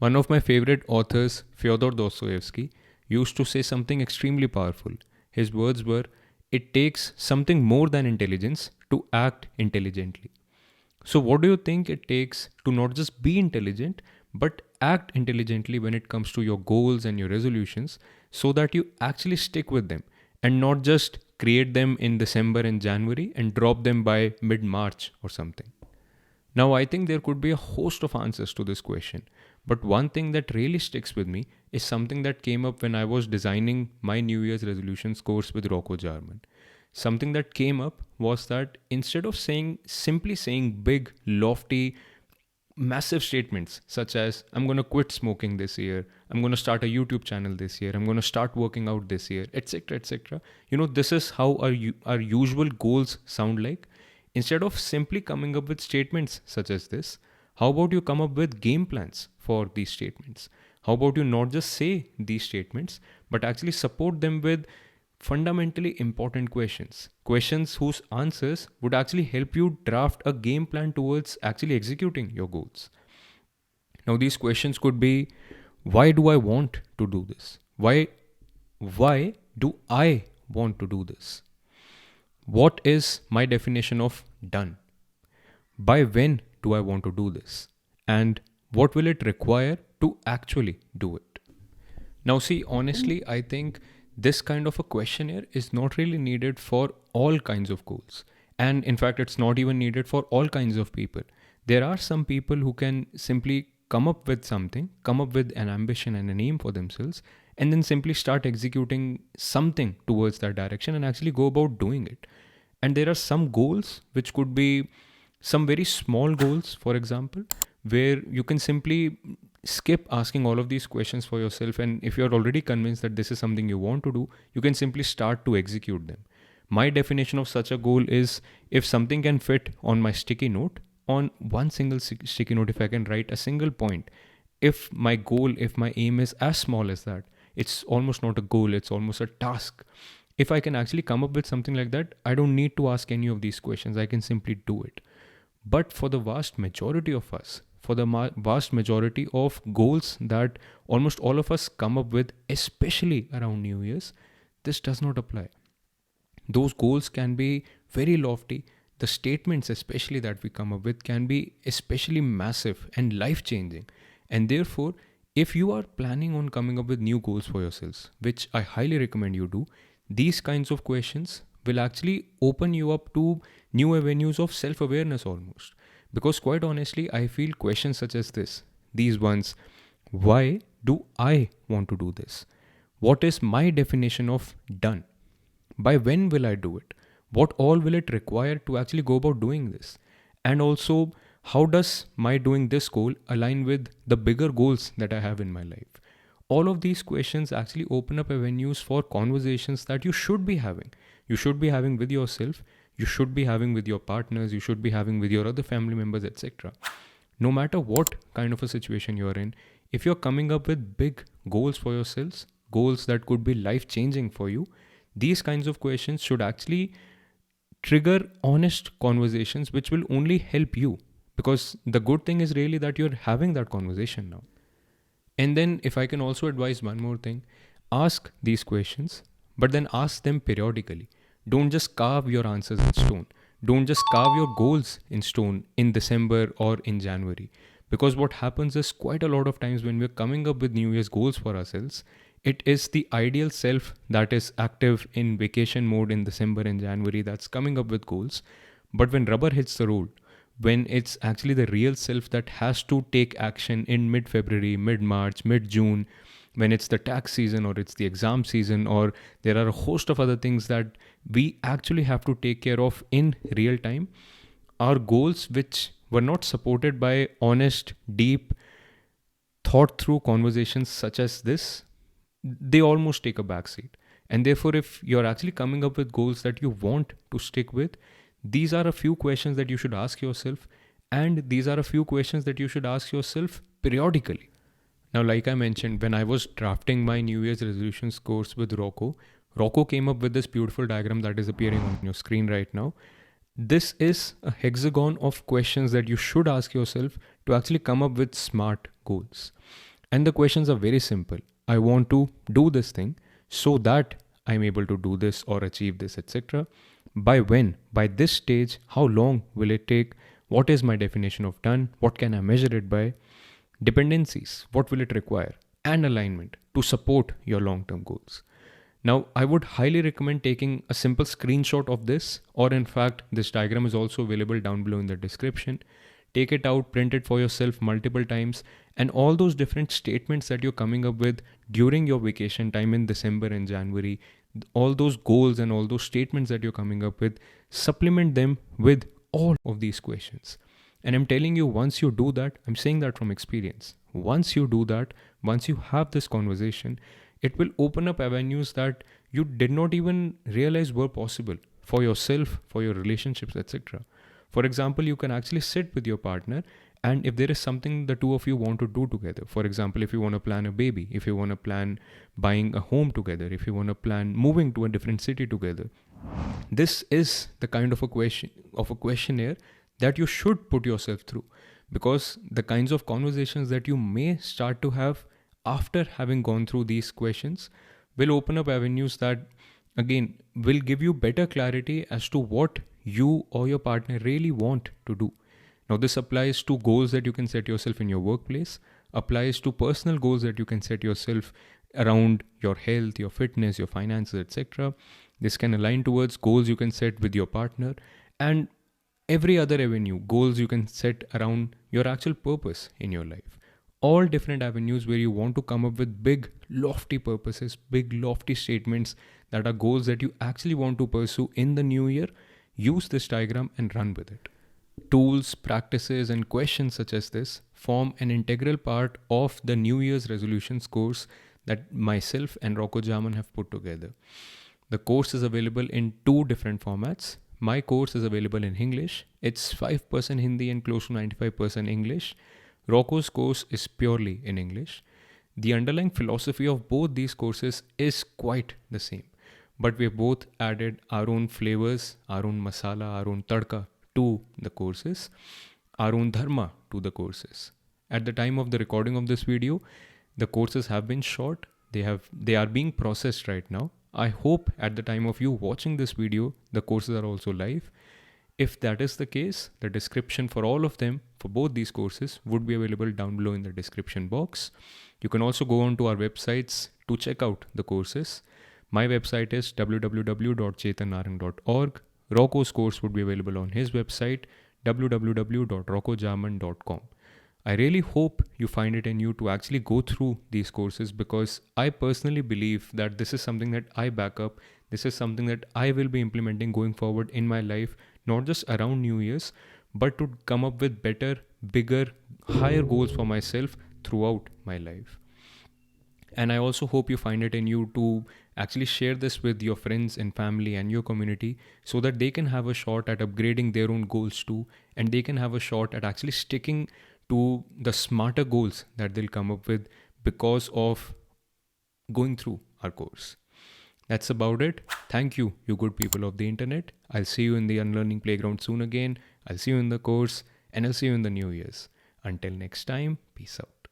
One of my favorite authors, Fyodor Dostoevsky, used to say something extremely powerful. His words were, "It takes something more than intelligence to act intelligently." So, what do you think it takes to not just be intelligent, but act intelligently when it comes to your goals and your resolutions so that you actually stick with them and not just create them in December and January and drop them by mid March or something? Now, I think there could be a host of answers to this question, but one thing that really sticks with me is something that came up when I was designing my New Year's resolutions course with Rocco Jarman. Something that came up was that instead of simply saying big, lofty, massive statements such as I'm going to quit smoking this year, I'm going to start a YouTube channel this year, I'm going to start working out this year, etc., etc. This is how our usual goals sound like. Instead of simply coming up with statements such as this, how about you come up with game plans for these statements? How about you not just say these statements, but actually support them with fundamentally important questions? Questions whose answers would actually help you draft a game plan towards actually executing your goals. Now, these questions could be, why do I want to do this? Why do I want to do this? What is my definition of done? By when do I want to do this? And what will it require to actually do it? Now, see, honestly, I think this kind of a questionnaire is not really needed for all kinds of goals. And in fact, it's not even needed for all kinds of people. There are some people who can simply come up with something, come up with an ambition and a name for themselves, and then simply start executing something towards that direction and actually go about doing it. And there are some goals which could be some very small goals, for example, where you can simply skip asking all of these questions for yourself. And if you're already convinced that this is something you want to do, you can simply start to execute them. My definition of such a goal is, if something can fit on my sticky note, on one single sticky note, if I can write a single point, if my goal, if my aim is as small as that, it's almost not a goal, it's almost a task. If I can actually come up with something like that, I don't need to ask any of these questions. I can simply do it. But for the vast majority of us, for the vast majority of goals that almost all of us come up with, especially around New Year's, this does not apply. Those goals can be very lofty. The statements, especially that we come up with, can be especially massive and life-changing. And therefore, if you are planning on coming up with new goals for yourselves, which I highly recommend you do, these kinds of questions will actually open you up to new avenues of self-awareness almost. Because quite honestly, I feel questions such as these ones, why do I want to do this? What is my definition of done? By when will I do it? What all will it require to actually go about doing this? And also, how does my doing this goal align with the bigger goals that I have in my life? All of these questions actually open up avenues for conversations that you should be having. You should be having with yourself, you should be having with your partners, you should be having with your other family members, etc. No matter what kind of a situation you're in, if you're coming up with big goals for yourselves, goals that could be life-changing for you, these kinds of questions should actually trigger honest conversations which will only help you. Because the good thing is really that you're having that conversation now. And then, if I can also advise one more thing, ask these questions, but then ask them periodically. Don't just carve your answers in stone. Don't just carve your goals in stone in December or in January. Because what happens is, quite a lot of times when we're coming up with New Year's goals for ourselves, it is the ideal self that is active in vacation mode in December and January that's coming up with goals. But when rubber hits the road, when it's actually the real self that has to take action in mid-February, mid-March, mid-June, when it's the tax season or it's the exam season, or there are a host of other things that we actually have to take care of in real time, our goals, which were not supported by honest, deep, thought through conversations such as this, they almost take a backseat. And therefore, if you're actually coming up with goals that you want to stick with, these are a few questions that you should ask yourself, and these are a few questions that you should ask yourself periodically. Now, like I mentioned, when I was drafting my New Year's resolutions course with Rocco came up with this beautiful diagram that is appearing on your screen right now. This is a hexagon of questions that you should ask yourself to actually come up with smart goals. And the questions are very simple. I want to do this thing so that I'm able to do this or achieve this, etc. By when? By this stage? How long will it take? What is my definition of done? What can I measure it by? Dependencies, what will it require? And alignment to support your long term goals. Now, I would highly recommend taking a simple screenshot of this, or in fact, this diagram is also available down below in the description. Take it out, print it for yourself multiple times, and all those different statements that you're coming up with during your vacation time in December and January, all those goals and all those statements that you're coming up with, supplement them with all of these questions. And I'm telling you, once you do that, I'm saying that from experience. Once you do that, once you have this conversation, it will open up avenues that you did not even realize were possible for yourself, for your relationships, etc. For example, you can actually sit with your partner, and if there is something the two of you want to do together, for example, if you want to plan a baby, if you want to plan buying a home together, if you want to plan moving to a different city together, this is the kind of a questionnaire that you should put yourself through, because the kinds of conversations that you may start to have after having gone through these questions will open up avenues that again will give you better clarity as to what you or your partner really want to do. Now this applies to goals that you can set yourself in your workplace, applies to personal goals that you can set yourself around your health, your fitness, your finances, etc. This can align towards goals you can set with your partner, and every other avenue, goals you can set around your actual purpose in your life. All different avenues where you want to come up with big, lofty purposes, big, lofty statements that are goals that you actually want to pursue in the new year. Use this diagram and run with it. Tools, practices, and questions such as this form an integral part of the New Year's resolutions course that myself and Rocco Jaman have put together. The course is available in 2 different formats. My course is available in English. It's 5% Hindi and close to 95% English. Rocco's course is purely in English. The underlying philosophy of both these courses is quite the same, but we've both added our own flavors, our own masala, our own tadka to the courses, our own dharma to the courses. At the time of the recording of this video, the courses have been short. They are being processed right now. I hope at the time of you watching this video, the courses are also live. If that is the case, the description for all of them, for both these courses, would be available down below in the description box. You can also go on to our websites to check out the courses. My website is www.chetanarang.org. Rocco's course would be available on his website, www.roccojaman.com. I really hope you find it in you to actually go through these courses, because I personally believe that this is something that I back up. This is something that I will be implementing going forward in my life, not just around New Year's, but to come up with better, bigger, higher goals for myself throughout my life. And I also hope you find it in you to actually share this with your friends and family and your community, so that they can have a shot at upgrading their own goals too, and they can have a shot at actually sticking to the smarter goals that they'll come up with because of going through our course. That's about it. Thank you, you good people of the internet. I'll see you in the Unlearning Playground soon again. I'll see you in the course, and I'll see you in the New Year's. Until next time, peace out.